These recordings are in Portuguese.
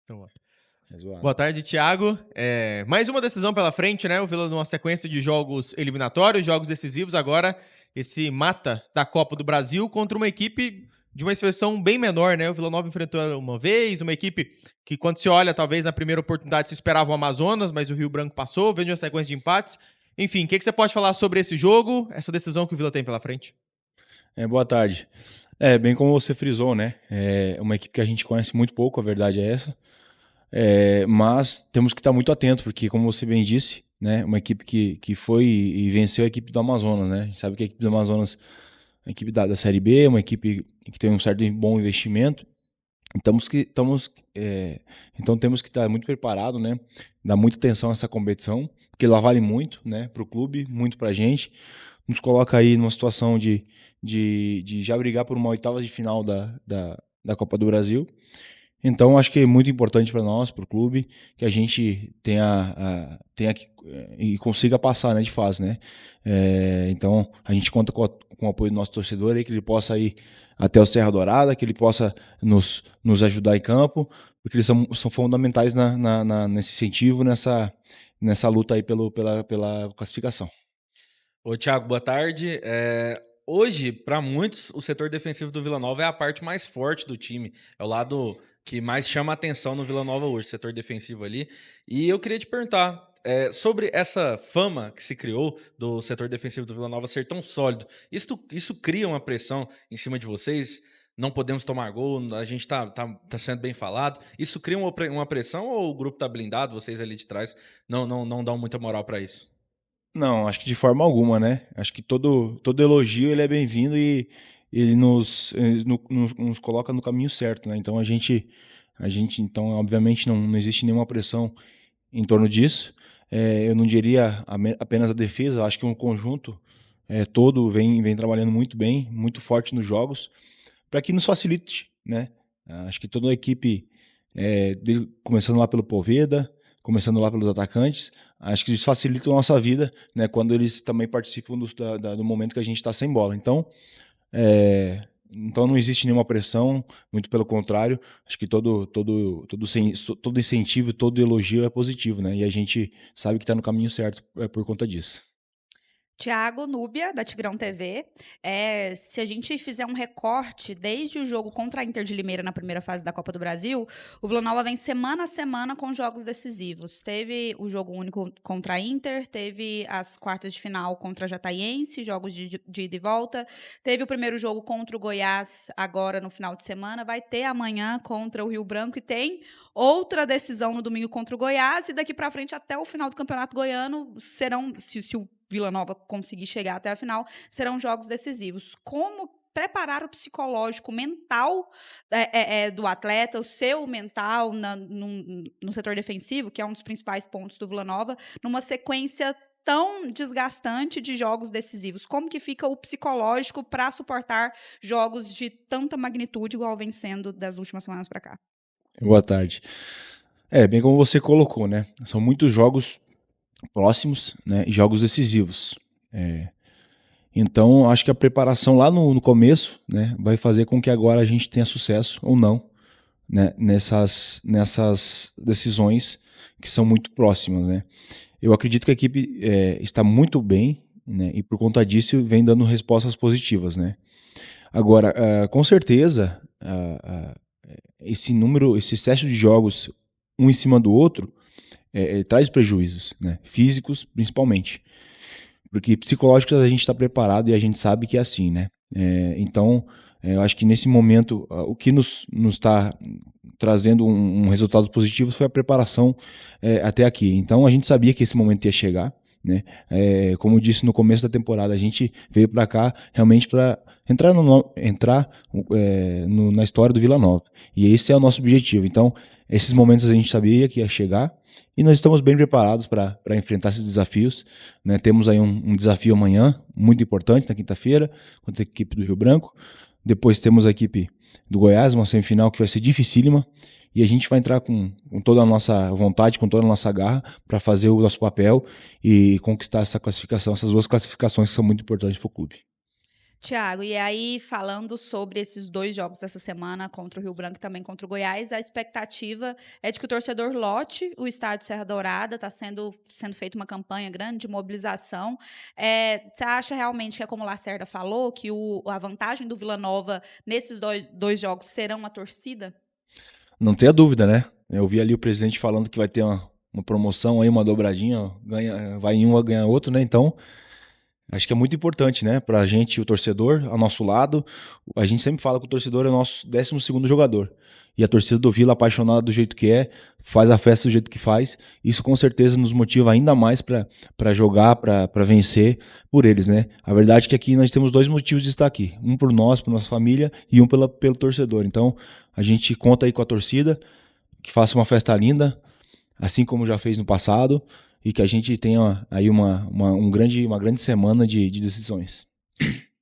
Então, É zoado. boa tarde, Thiago. Mais uma decisão pela frente, né? O Vila numa sequência de jogos eliminatórios, jogos decisivos. Agora, esse mata da Copa do Brasil contra uma equipe de uma expressão bem menor, né? O Vila Nova enfrentou uma vez, uma equipe que, quando se olha, talvez na primeira oportunidade se esperava o Amazonas, mas o Rio Branco passou, vem de uma sequência de empates. Enfim, o que você pode falar sobre esse jogo, essa decisão que o Vila tem pela frente? Boa tarde. Bem como você frisou, né? É uma equipe que a gente conhece muito pouco, a verdade é essa. Mas temos que estar muito atento, porque, como você bem disse, né, uma equipe que foi e venceu a equipe do Amazonas, né? A gente sabe que a equipe do Amazonas é uma equipe da Série B, uma equipe que tem um certo bom investimento. Então temos que estar muito preparado, né? Dar muita atenção a essa competição, porque ela vale muito, né? Para o clube, muito para a gente. Nos coloca aí numa situação de já brigar por uma oitava de final da Copa do Brasil. Então, acho que é muito importante para nós, para o clube, que a gente tenha e consiga passar, né, de fase, né? Então, a gente conta com o apoio do nosso torcedor aí, que ele possa ir até o Serra Dourada, que ele possa nos ajudar em campo, porque eles são fundamentais nesse incentivo, nessa luta aí pela classificação. Ô, Thiago, boa tarde. Hoje, para muitos, o setor defensivo do Vila Nova é a parte mais forte do time. É o lado que mais chama a atenção no Vila Nova hoje, o setor defensivo ali. E eu queria te perguntar sobre essa fama que se criou do setor defensivo do Vila Nova ser tão sólido. Isso cria uma pressão em cima de vocês? Não podemos tomar gol, a gente tá sendo bem falado. Isso cria uma pressão ou o grupo tá blindado, vocês ali de trás não dão muita moral para isso? Não, acho que de forma alguma, né? Acho que todo elogio ele é bem-vindo e ele nos coloca no caminho certo, né? Então então, obviamente, não existe nenhuma pressão em torno disso. Eu não diria apenas a defesa, acho que um conjunto todo vem trabalhando muito bem, muito forte nos jogos, para que nos facilite, né? Acho que toda a equipe, começando lá pelo Poveda, começando lá pelos atacantes, acho que eles facilitam a nossa vida, né, quando eles também participam do momento que a gente está sem bola. Então não existe nenhuma pressão, muito pelo contrário, acho que todo incentivo, todo elogio é positivo, né, e a gente sabe que está no caminho certo por conta disso. Thiago Núbia, da Tigrão TV. Se a gente fizer um recorte desde o jogo contra a Inter de Limeira na primeira fase da Copa do Brasil, o Vila Nova vem semana a semana com jogos decisivos. Teve o jogo único contra a Inter, teve as quartas de final contra a Jataiense, jogos de ida e volta, teve o primeiro jogo contra o Goiás agora no final de semana, vai ter amanhã contra o Rio Branco e tem outra decisão no domingo contra o Goiás, e daqui para frente até o final do Campeonato Goiano serão, se o Vila Nova conseguir chegar até a final, serão jogos decisivos. Como preparar o psicológico, mental do atleta, o seu mental no setor defensivo, que é um dos principais pontos do Vila Nova, numa sequência tão desgastante de jogos decisivos? Como que fica o psicológico para suportar jogos de tanta magnitude igual vem sendo das últimas semanas para cá? Boa tarde. Bem como você colocou, né? São muitos jogos próximos, né, e jogos decisivos. Então, acho que a preparação lá no começo, né, vai fazer com que agora a gente tenha sucesso ou não, né, nessas decisões que são muito próximas, né. Eu acredito que a equipe está muito bem, né, e por conta disso vem dando respostas positivas, né. Agora, com certeza, esse excesso de jogos um em cima do outro traz prejuízos, né? Físicos principalmente, porque psicológicos a gente está preparado e a gente sabe que é assim, né? Então, eu acho que nesse momento o que nos está trazendo um resultado positivo foi a preparação até aqui. Então, a gente sabia que esse momento ia chegar, né? Como eu disse no começo da temporada, a gente veio para cá realmente para entrar na história do Vila Nova, e esse é o nosso objetivo. Então, esses momentos a gente sabia que ia chegar e nós estamos bem preparados para enfrentar esses desafios, né? Temos aí um desafio amanhã muito importante, na quinta-feira, contra a equipe do Rio Branco. Depois temos a equipe do Goiás, uma semifinal que vai ser dificílima, e a gente vai entrar com toda a nossa vontade, com toda a nossa garra para fazer o nosso papel e conquistar essa classificação, essas duas classificações que são muito importantes para o clube. Tiago, e aí falando sobre esses 2 jogos dessa semana contra o Rio Branco e também contra o Goiás, a expectativa é de que o torcedor lote o estádio Serra Dourada, está sendo feita uma campanha grande de mobilização. Você acha realmente que é como o Lacerda falou, que a vantagem do Vila Nova nesses dois jogos serão a torcida? Não tenha dúvida, né? Eu vi ali o presidente falando que vai ter uma promoção aí, uma dobradinha, ó, vai em um, vai ganhar outro, né? Então, acho que é muito importante, né? Pra gente, o torcedor, ao nosso lado. A gente sempre fala que o torcedor é o nosso 12º jogador. E a torcida do Vila, apaixonada do jeito que é, faz a festa do jeito que faz. Isso com certeza nos motiva ainda mais pra jogar, pra vencer por eles, né? A verdade é que aqui nós temos 2 motivos de estar aqui. Um por nós, por nossa família, e um pelo torcedor. Então, a gente conta aí com a torcida, que faça uma festa linda, assim como já fez no passado, e que a gente tenha aí uma grande semana de decisões.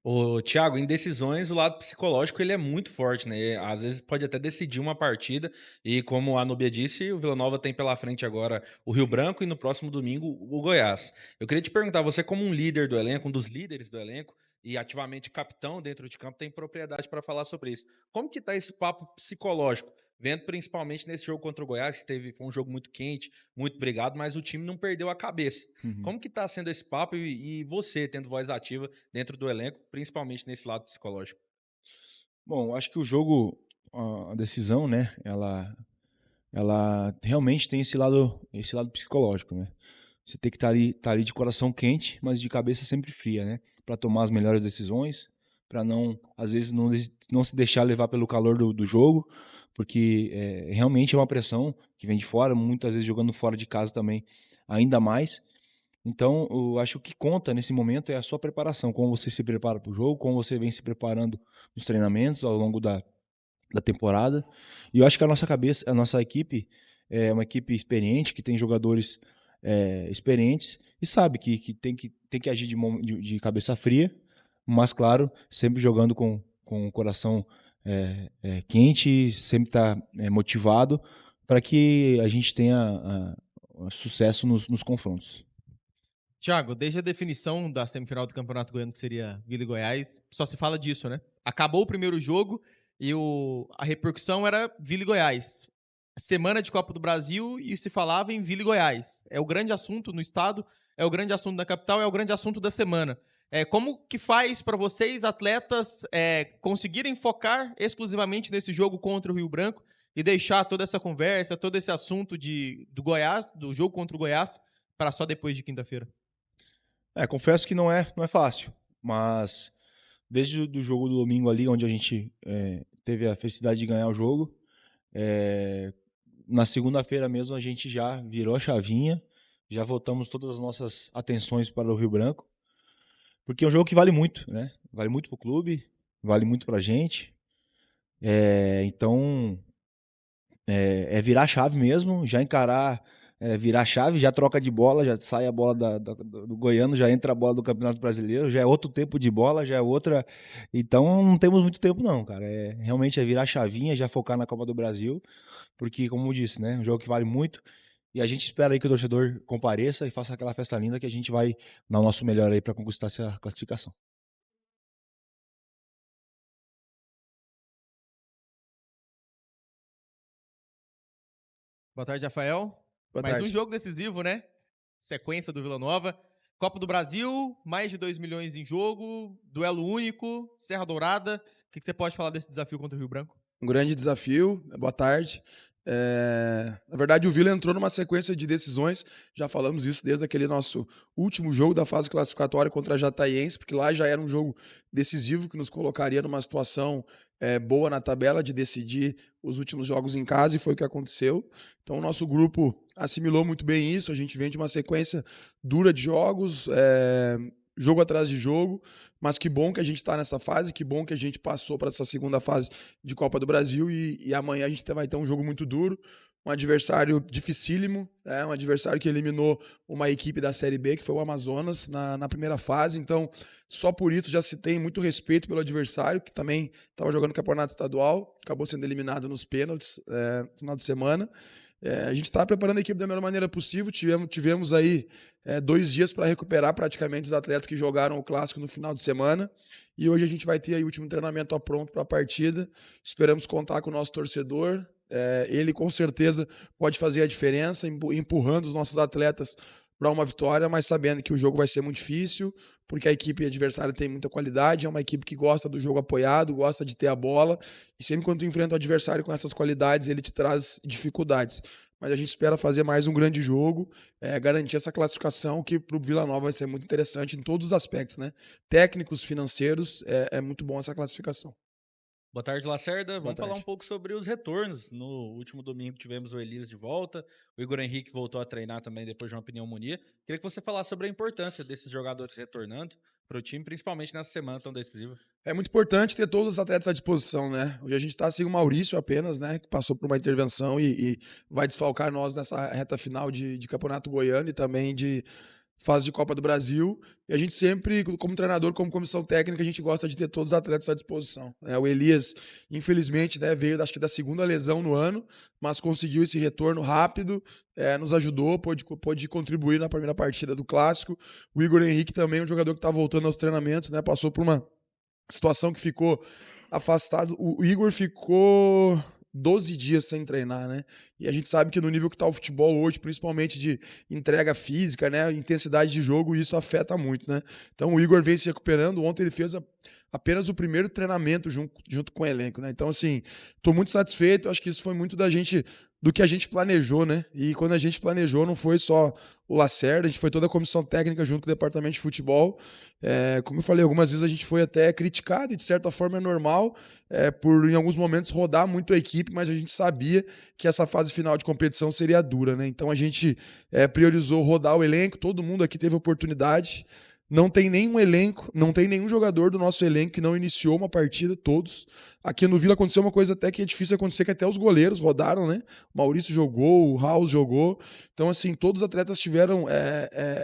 Ô, Thiago, em decisões, o lado psicológico ele é muito forte, né? Às vezes pode até decidir uma partida. E como a Núbia disse, o Vila Nova tem pela frente agora o Rio Branco e no próximo domingo o Goiás. Eu queria te perguntar, você como um líder do elenco, um dos líderes do elenco, e ativamente capitão dentro de campo, tem propriedade para falar sobre isso. Como que tá esse papo psicológico? Vendo principalmente nesse jogo contra o Goiás, que foi um jogo muito quente, muito brigado, mas o time não perdeu a cabeça. Como que tá sendo esse papo e você tendo voz ativa dentro do elenco, principalmente nesse lado psicológico? Bom, acho que o jogo, a decisão, né, ela realmente tem esse lado psicológico, né? Você tem que tá ali de coração quente, mas de cabeça sempre fria, né? Para tomar as melhores decisões, para não, às vezes, não se deixar levar pelo calor do jogo, porque realmente é uma pressão que vem de fora, muitas vezes jogando fora de casa também, ainda mais. Então, eu acho que o que conta nesse momento é a sua preparação, como você se prepara para o jogo, como você vem se preparando nos treinamentos ao longo da temporada. E eu acho que a nossa equipe é uma equipe experiente, que tem jogadores experientes e sabe que tem que agir de cabeça fria, mas, claro, sempre jogando com o coração quente, sempre tá motivado para que a gente tenha sucesso nos confrontos. Thiago, desde a definição da semifinal do Campeonato Goiano, que seria Vila e Goiás, só se fala disso, né? Acabou o primeiro jogo e a repercussão era Vila e Goiás. Semana de Copa do Brasil e se falava em Vila e Goiás. É o grande assunto no estado, é o grande assunto da capital, é o grande assunto da semana. Como que faz para vocês, atletas, conseguirem focar exclusivamente nesse jogo contra o Rio Branco e deixar toda essa conversa, todo esse assunto do Goiás, do jogo contra o Goiás, para só depois de quinta-feira? Confesso que não é fácil, mas desde o jogo do domingo ali, onde a gente teve a felicidade de ganhar o jogo, na segunda-feira mesmo a gente já virou a chavinha, já voltamos todas as nossas atenções para o Rio Branco, porque é um jogo que vale muito, né? Vale muito pro clube, vale muito pra gente. Então, virar a chave mesmo, já encarar, virar a chave, já troca de bola, já sai a bola do Goiano, já entra a bola do Campeonato Brasileiro, já é outro tempo de bola, já é outra. Então não temos muito tempo não, cara. Realmente é virar a chavinha, já focar na Copa do Brasil, porque, como eu disse, né, um jogo que vale muito. E a gente espera aí que o torcedor compareça e faça aquela festa linda que a gente vai dar o nosso melhor aí para conquistar essa classificação. Boa tarde, Rafael. Boa Mais tarde. um jogo decisivo, né? Sequência do Vila Nova. Copa do Brasil, mais de 2 milhões em jogo, duelo único, Serra Dourada. O que você pode falar desse desafio contra o Rio Branco? Um grande desafio. Boa tarde. Na verdade, o Vila entrou numa sequência de decisões. Já falamos isso desde aquele nosso último jogo da fase classificatória contra a Jataiense, porque lá já era um jogo decisivo que nos colocaria numa situação boa na tabela de decidir os últimos jogos em casa, e foi o que aconteceu. Então, o nosso grupo assimilou muito bem isso. A gente vem de uma sequência dura de jogos, jogo atrás de jogo, mas que bom que a gente está nessa fase, que bom que a gente passou para essa segunda fase de Copa do Brasil, e amanhã a gente vai ter um jogo muito duro, um adversário dificílimo, um adversário que eliminou uma equipe da Série B, que foi o Amazonas, na primeira fase. Então, só por isso já se tem muito respeito pelo adversário, que também estava jogando campeonato estadual, acabou sendo eliminado nos pênaltis no final de semana. A gente está preparando a equipe da melhor maneira possível. Tivemos aí 2 dias para recuperar praticamente os atletas que jogaram o Clássico no final de semana. E hoje a gente vai ter aí o último treinamento pronto para a partida. Esperamos contar com o nosso torcedor. Ele com certeza pode fazer a diferença, empurrando os nossos atletas para uma vitória, mas sabendo que o jogo vai ser muito difícil, porque a equipe adversária tem muita qualidade, é uma equipe que gosta do jogo apoiado, gosta de ter a bola, e sempre quando tu enfrenta o adversário com essas qualidades, ele te traz dificuldades. Mas a gente espera fazer mais um grande jogo, garantir essa classificação, que para o Vila Nova vai ser muito interessante em todos os aspectos, né? Técnicos, financeiros, é muito bom essa classificação. Boa tarde, Lacerda. Vamos falar tarde. um pouco sobre os retornos. No último domingo tivemos o Elias de volta, o Igor Henrique voltou a treinar também depois de uma pneumonia. Queria que você falasse sobre a importância desses jogadores retornando para o time, principalmente nessa semana tão decisiva. É muito importante ter todos os atletas à disposição, né? Hoje a gente está sem o Maurício apenas, né? Que passou por uma intervenção e vai desfalcar nós nessa reta final de Campeonato Goiano e também de fase de Copa do Brasil. E a gente sempre, como treinador, como comissão técnica, a gente gosta de ter todos os atletas à disposição. O Elias, infelizmente, né, veio acho que da 2ª lesão no ano, mas conseguiu esse retorno rápido, nos ajudou, pôde contribuir na primeira partida do Clássico. O Igor Henrique também, um jogador que está voltando aos treinamentos, né, passou por uma situação que ficou afastado. O Igor ficou 12 dias sem treinar, né? E a gente sabe que no nível que está o futebol hoje, principalmente de entrega física, né, intensidade de jogo, isso afeta muito, né? Então o Igor vem se recuperando. Ontem ele fez apenas o primeiro treinamento junto com o elenco, né? Então, assim, estou muito satisfeito. Acho que isso foi muito do que a gente planejou, né? E quando a gente planejou, não foi só o Lacerda, a gente foi toda a comissão técnica junto com o departamento de futebol. Como eu falei, algumas vezes a gente foi até criticado, e de certa forma é normal, por em alguns momentos rodar muito a equipe, mas a gente sabia que essa fase final de competição seria dura, né? Então a gente priorizou rodar o elenco, todo mundo aqui teve oportunidade. Não tem nenhum elenco, não tem nenhum jogador do nosso elenco que não iniciou uma partida, todos. Aqui no Vila aconteceu uma coisa até que é difícil acontecer, que até os goleiros rodaram, né? O Maurício jogou, o Raul jogou. Então, assim, todos os atletas tiveram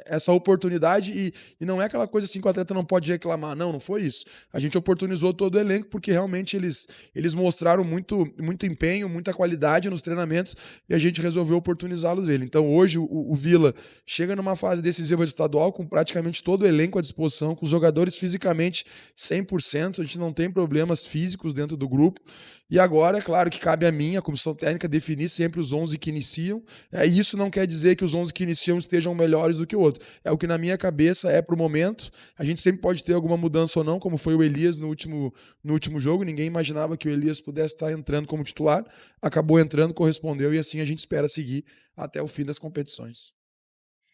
essa oportunidade e não é aquela coisa assim que o atleta não pode reclamar. Não foi isso. A gente oportunizou todo o elenco porque realmente eles mostraram muito empenho, muita qualidade nos treinamentos e a gente resolveu oportunizá-los ele. Então, hoje, o Vila chega numa fase decisiva de estadual com praticamente todo o elenco à disposição, com os jogadores fisicamente 100%, a gente não tem problemas físicos dentro do grupo. E agora, é claro que cabe a mim, a comissão técnica, definir sempre os 11 que iniciam. Isso não quer dizer que os 11 que iniciam estejam melhores do que o outro. É o que na minha cabeça é pro momento. A gente sempre pode ter alguma mudança ou não, como foi o Elias no último jogo. Ninguém imaginava que o Elias pudesse estar entrando como titular. Acabou entrando, correspondeu, e assim a gente espera seguir até o fim das competições.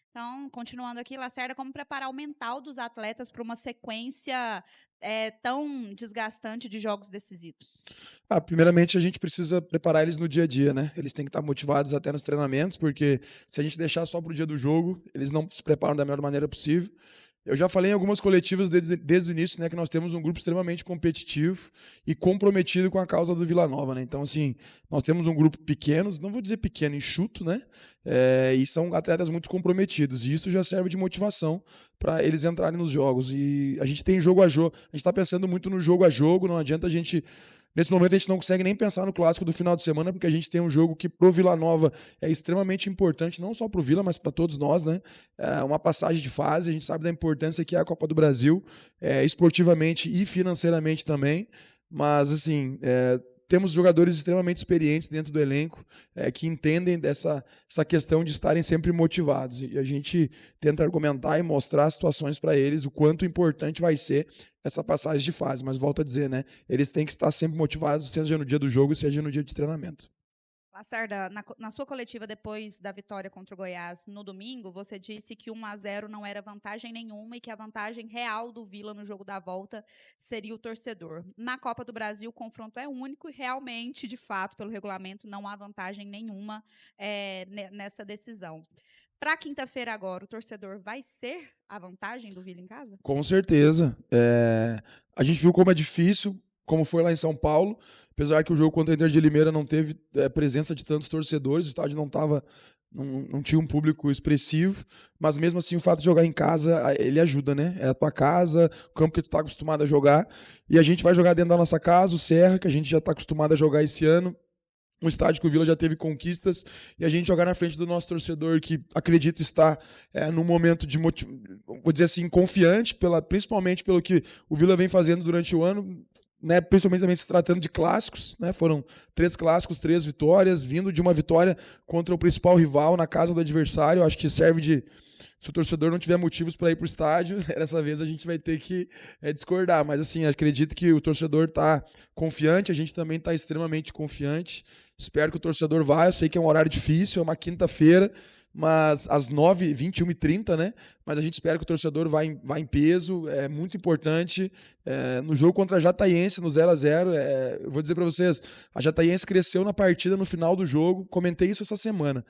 Então, continuando aqui, Lacerda, como preparar o mental dos atletas para uma sequência tão desgastante de jogos decisivos? Primeiramente, a gente precisa preparar eles no dia a dia, né? Eles têm que estar motivados até nos treinamentos, porque se a gente deixar só para o dia do jogo, eles não se preparam da melhor maneira possível. Eu já falei em algumas coletivas desde o início, né, que nós temos um grupo extremamente competitivo e comprometido com a causa do Vila Nova, né? Então, assim, nós temos um grupo pequeno, não vou dizer pequeno, enxuto, né? E são atletas muito comprometidos. E isso já serve de motivação para eles entrarem nos jogos. E a gente tem jogo a jogo, a gente está pensando muito no jogo a jogo, não adianta a gente... Nesse momento a gente não consegue nem pensar no clássico do final de semana, porque a gente tem um jogo que pro Vila Nova é extremamente importante, não só pro Vila, mas para todos nós, né? É uma passagem de fase, a gente sabe da importância que é a Copa do Brasil, esportivamente e financeiramente também, mas assim, temos jogadores extremamente experientes dentro do elenco, que entendem essa questão de estarem sempre motivados. E a gente tenta argumentar e mostrar situações para eles, o quanto importante vai ser essa passagem de fase. Mas volto a dizer, né? Eles têm que estar sempre motivados, seja no dia do jogo, seja no dia de treinamento. Lacerda, na sua coletiva depois da vitória contra o Goiás no domingo, você disse que 1-0 não era vantagem nenhuma e que a vantagem real do Vila no jogo da volta seria o torcedor. Na Copa do Brasil, o confronto é único e realmente, de fato, pelo regulamento, não há vantagem nenhuma nessa decisão. Para quinta-feira agora, o torcedor vai ser a vantagem do Vila em casa? Com certeza. A gente viu como é difícil, como foi lá em São Paulo, apesar que o jogo contra a Inter de Limeira não teve presença de tantos torcedores, o estádio não tinha um público expressivo, mas mesmo assim o fato de jogar em casa, ele ajuda, né? É a tua casa, o campo que tu tá acostumado a jogar, e a gente vai jogar dentro da nossa casa, o Serra, que a gente já tá acostumado a jogar esse ano, um estádio que o Vila já teve conquistas, e a gente jogar na frente do nosso torcedor, que acredito está num momento de, vou dizer assim, confiante, principalmente pelo que o Vila vem fazendo durante o ano, né, principalmente também se tratando de clássicos, né, foram 3 clássicos, 3 vitórias, vindo de uma vitória contra o principal rival na casa do adversário. Acho que serve de... Se o torcedor não tiver motivos para ir para o estádio, dessa vez a gente vai ter que discordar. Mas, assim, acredito que o torcedor está confiante, a gente também está extremamente confiante. Espero que o torcedor vá. Eu sei que é um horário difícil, é uma quinta-feira, mas às 9h, 21h30, né? Mas a gente espera que o torcedor vá em peso. É muito importante. No jogo contra a Jataiense, no 0x0, eu vou dizer para vocês, a Jataiense cresceu na partida no final do jogo. Comentei isso essa semana.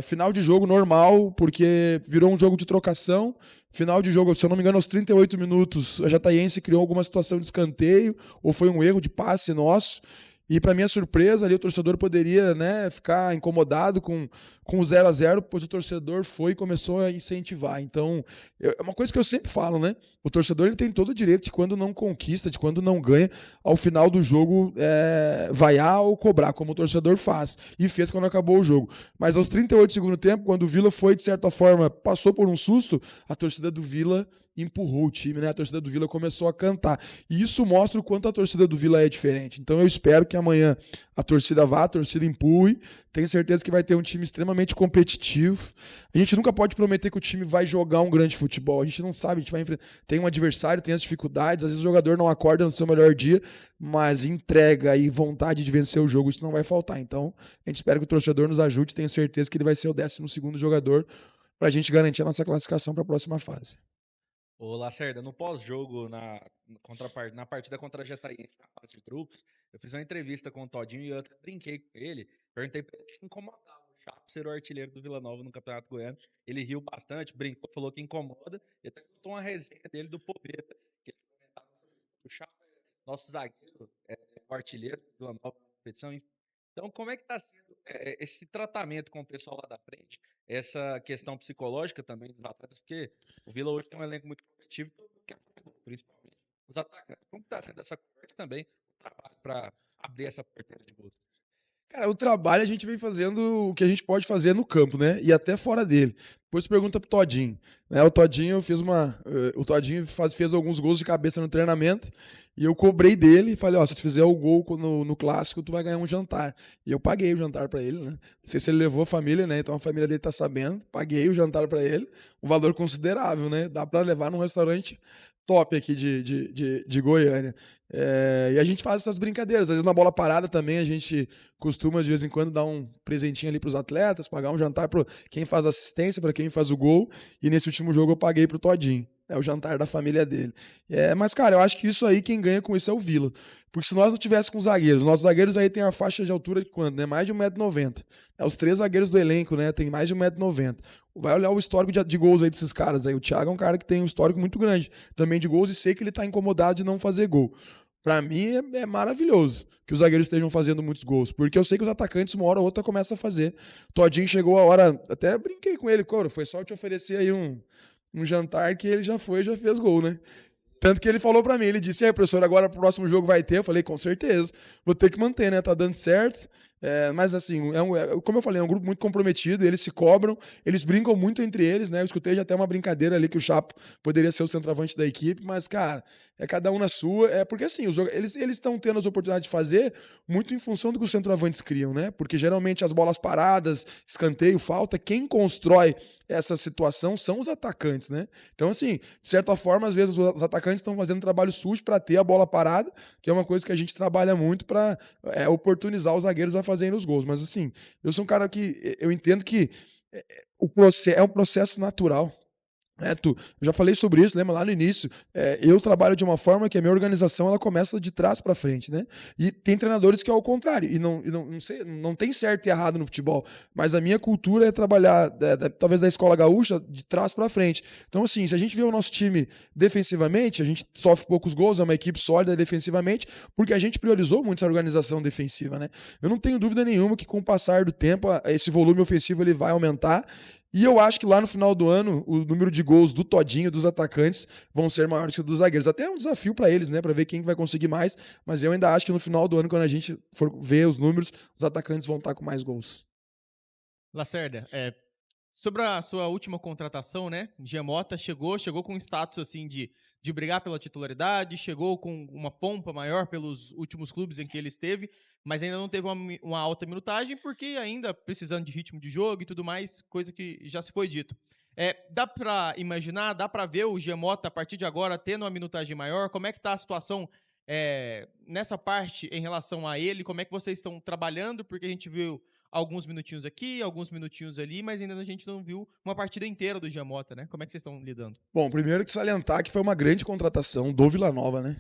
Final de jogo normal, porque virou um jogo de trocação. Final de jogo, se eu não me engano, aos 38 minutos, a Jataiense criou alguma situação de escanteio, ou foi um erro de passe nosso. E, para minha surpresa, ali o torcedor poderia, né, ficar incomodado com o 0x0, pois o torcedor foi e começou a incentivar. Então, é uma coisa que eu sempre falo, né? O torcedor ele tem todo o direito de, quando não conquista, de quando não ganha, ao final do jogo vaiar ou cobrar, como o torcedor faz. E fez quando acabou o jogo. Mas aos 38 do segundo tempo, quando o Vila foi, de certa forma, passou por um susto, a torcida do Vila empurrou o time, né? A torcida do Vila começou a cantar. E isso mostra o quanto a torcida do Vila é diferente. Então eu espero que amanhã a torcida vá, a torcida empurre. Tenho certeza que vai ter um time extremamente competitivo. A gente nunca pode prometer que o time vai jogar um grande futebol. A gente não sabe, a gente vai enfrentar. Tem um adversário, tem as dificuldades, às vezes o jogador não acorda no seu melhor dia, mas entrega e vontade de vencer o jogo, isso não vai faltar. Então, a gente espera que o torcedor nos ajude. Tenho certeza que ele vai ser o 12º jogador para a gente garantir a nossa classificação para a próxima fase. Ô, Lacerda, no pós-jogo, na partida contra a Jataiense, na fase de grupos, eu fiz uma entrevista com o Todinho e eu até brinquei com ele, perguntei pra ele se incomodava o Chapo ser o artilheiro do Vila Nova no Campeonato Goiano. Ele riu bastante, brincou, falou que incomoda, e até contou uma resenha dele do Poveda, que ele comentava sobre o Chapo, nosso zagueiro, o artilheiro do Vila Nova na competição. Então, como é que está sendo esse tratamento com o pessoal lá da frente? Essa questão psicológica também dos atletas, porque o Vila hoje tem um elenco muito competitivo, principalmente os atacantes. Como está sendo essa conversa também, o trabalho para abrir essa porteira de gols? Cara, o trabalho a gente vem fazendo o que a gente pode fazer no campo, né? E até fora dele. Depois pergunta pro Todinho. Né? O Todinho fez alguns gols de cabeça no treinamento e eu cobrei dele e falei, se tu fizer o gol no clássico, tu vai ganhar um jantar. E eu paguei o jantar pra ele, né? Não sei se ele levou a família, né? Então a família dele tá sabendo. Paguei o jantar pra ele. Um valor considerável, né? Dá pra levar num restaurante top aqui de Goiânia. E a gente faz essas brincadeiras. Às vezes na bola parada também a gente costuma de vez em quando dar um presentinho ali pros atletas, pagar um jantar para quem faz assistência, para quem faz o gol. E nesse último jogo eu paguei pro Todinho. É o jantar da família dele. Mas, cara, eu acho que isso aí, quem ganha com isso é o Vila. Porque se nós não tivéssemos zagueiros, nossos zagueiros aí tem a faixa de altura de quanto? Né? Mais de 1,90 m. Os 3 zagueiros do elenco, né? Tem mais de 1,90 m. Vai olhar o histórico de gols aí desses caras aí. O Thiago é um cara que tem um histórico muito grande também de gols e sei que ele tá incomodado de não fazer gol. Pra mim é maravilhoso que os zagueiros estejam fazendo muitos gols, porque eu sei que os atacantes uma hora ou outra começam a fazer. Todinho chegou a hora, até brinquei com ele, Coro, foi só eu te oferecer aí um jantar que ele já fez gol, né? Tanto que ele falou pra mim, ele disse, professor, agora pro próximo jogo vai ter? Eu falei, com certeza, vou ter que manter, né? Tá dando certo. Mas assim, como eu falei, é um grupo muito comprometido, eles se cobram, eles brincam muito entre eles, né? Eu escutei já até uma brincadeira ali que o Chapo poderia ser o centroavante da equipe, mas, cara, é cada um na sua. Porque assim, eles estão tendo as oportunidades de fazer muito em função do que os centroavantes criam, né? Porque geralmente as bolas paradas, escanteio, falta, quem constrói essa situação são os atacantes, né? Então, assim, de certa forma, às vezes os atacantes estão fazendo trabalho sujo para ter a bola parada, que é uma coisa que a gente trabalha muito para oportunizar os zagueiros a fazerem os gols. Mas, assim, eu sou um cara que eu entendo que é um processo natural. Eu já falei sobre isso, lembra lá no início, eu trabalho de uma forma que a minha organização ela começa de trás para frente, né? E tem treinadores que é ao contrário, e não tem certo e errado no futebol, mas a minha cultura é trabalhar, talvez da escola gaúcha, de trás para frente. Então, assim, se a gente vê o nosso time defensivamente, a gente sofre poucos gols, é uma equipe sólida defensivamente, porque a gente priorizou muito essa organização defensiva, né? Eu não tenho dúvida nenhuma que com o passar do tempo, esse volume ofensivo ele vai aumentar, E eu acho que lá no final do ano, o número de gols do Todinho, dos atacantes, vão ser maiores que dos zagueiros. Até é um desafio para eles, né? Para ver quem vai conseguir mais. Mas eu ainda acho que no final do ano, quando a gente for ver os números, os atacantes vão estar com mais gols. Lacerda, sobre a sua última contratação, né? Giamota chegou com um status assim de brigar pela titularidade, chegou com uma pompa maior pelos últimos clubes em que ele esteve, mas ainda não teve uma alta minutagem, porque ainda precisando de ritmo de jogo e tudo mais, coisa que já se foi dito. Dá pra imaginar, dá pra ver o Giamota a partir de agora tendo uma minutagem maior? Como é que tá a situação nessa parte em relação a ele? Como é que vocês estão trabalhando? Porque a gente viu alguns minutinhos aqui, alguns minutinhos ali, mas ainda a gente não viu uma partida inteira do Giamota, né? Como é que vocês estão lidando? Bom, primeiro que salientar que foi uma grande contratação do Vila Nova, né?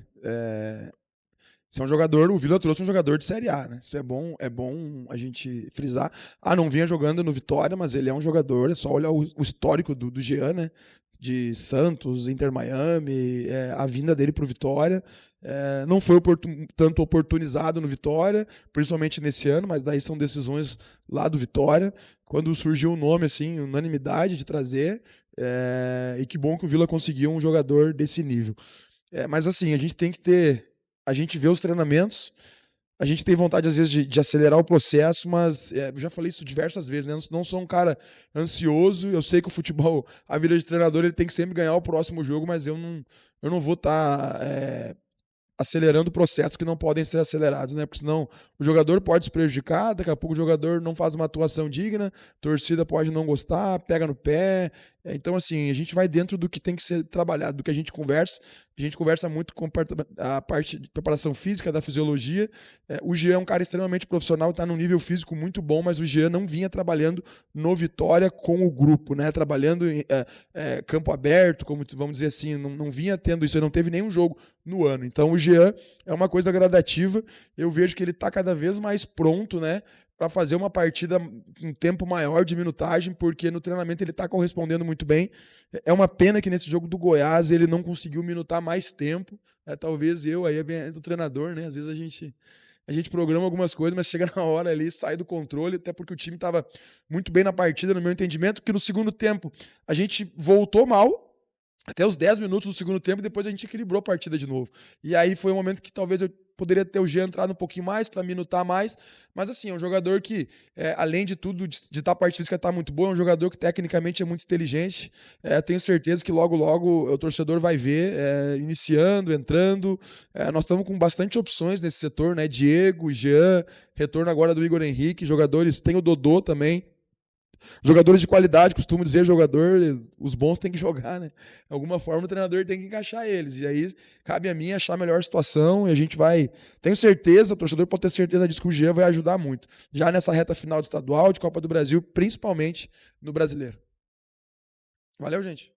Esse é um jogador, o Vila trouxe um jogador de Série A, né? Isso é bom a gente frisar. Não vinha jogando no Vitória, mas ele é um jogador, é só olhar o histórico do Jean, né? De Santos, Inter Miami, a vinda dele pro Vitória. Não foi tanto oportunizado no Vitória, principalmente nesse ano, mas daí são decisões lá do Vitória. Quando surgiu o nome, assim, unanimidade de trazer, e que bom que o Vila conseguiu um jogador desse nível. Mas assim, a gente tem que ter... A gente vê os treinamentos, a gente tem vontade, às vezes, de acelerar o processo, mas eu já falei isso diversas vezes, né? Eu não sou um cara ansioso, eu sei que o futebol, a vida de treinador, ele tem que sempre ganhar o próximo jogo, mas eu não vou estar acelerando processos que não podem ser acelerados, né? Porque senão o jogador pode se prejudicar, daqui a pouco o jogador não faz uma atuação digna, a torcida pode não gostar, pega no pé. Então, assim, a gente vai dentro do que tem que ser trabalhado, do que a gente conversa. A gente conversa muito com a parte de preparação física, da fisiologia. O Jean é um cara extremamente profissional, está num nível físico muito bom, mas o Jean não vinha trabalhando no Vitória com o grupo, né? Trabalhando em campo aberto, como vamos dizer assim, não vinha tendo isso, ele não teve nenhum jogo no ano. Então, o Jean é uma coisa gradativa. Eu vejo que ele está cada vez mais pronto, né? Para fazer uma partida com um tempo maior de minutagem, porque no treinamento ele está correspondendo muito bem. É uma pena que nesse jogo do Goiás ele não conseguiu minutar mais tempo. Talvez aí é bem do treinador, né? Às vezes a gente programa algumas coisas, mas chega na hora ali, sai do controle, até porque o time estava muito bem na partida, no meu entendimento, que no segundo tempo a gente voltou mal, até os 10 minutos do segundo tempo, e depois a gente equilibrou a partida de novo. E aí foi um momento que talvez eu poderia ter o Jean entrado um pouquinho mais, para minutar mais, mas assim, é um jogador que, além de tudo, de estar a parte física tá muito boa, é um jogador que tecnicamente é muito inteligente. Tenho certeza que logo o torcedor vai ver, iniciando, entrando. Nós estamos com bastante opções nesse setor, né? Diego, Jean, retorno agora do Igor Henrique, jogadores, tem o Dodô também. Jogadores de qualidade, costumo dizer, os bons têm que jogar, né? De alguma forma o treinador tem que encaixar eles. E aí cabe a mim achar a melhor situação e a gente vai... Tenho certeza, o torcedor pode ter certeza disso, que o Jean vai ajudar muito. Já nessa reta final de estadual, de Copa do Brasil, principalmente no Brasileiro. Valeu, gente.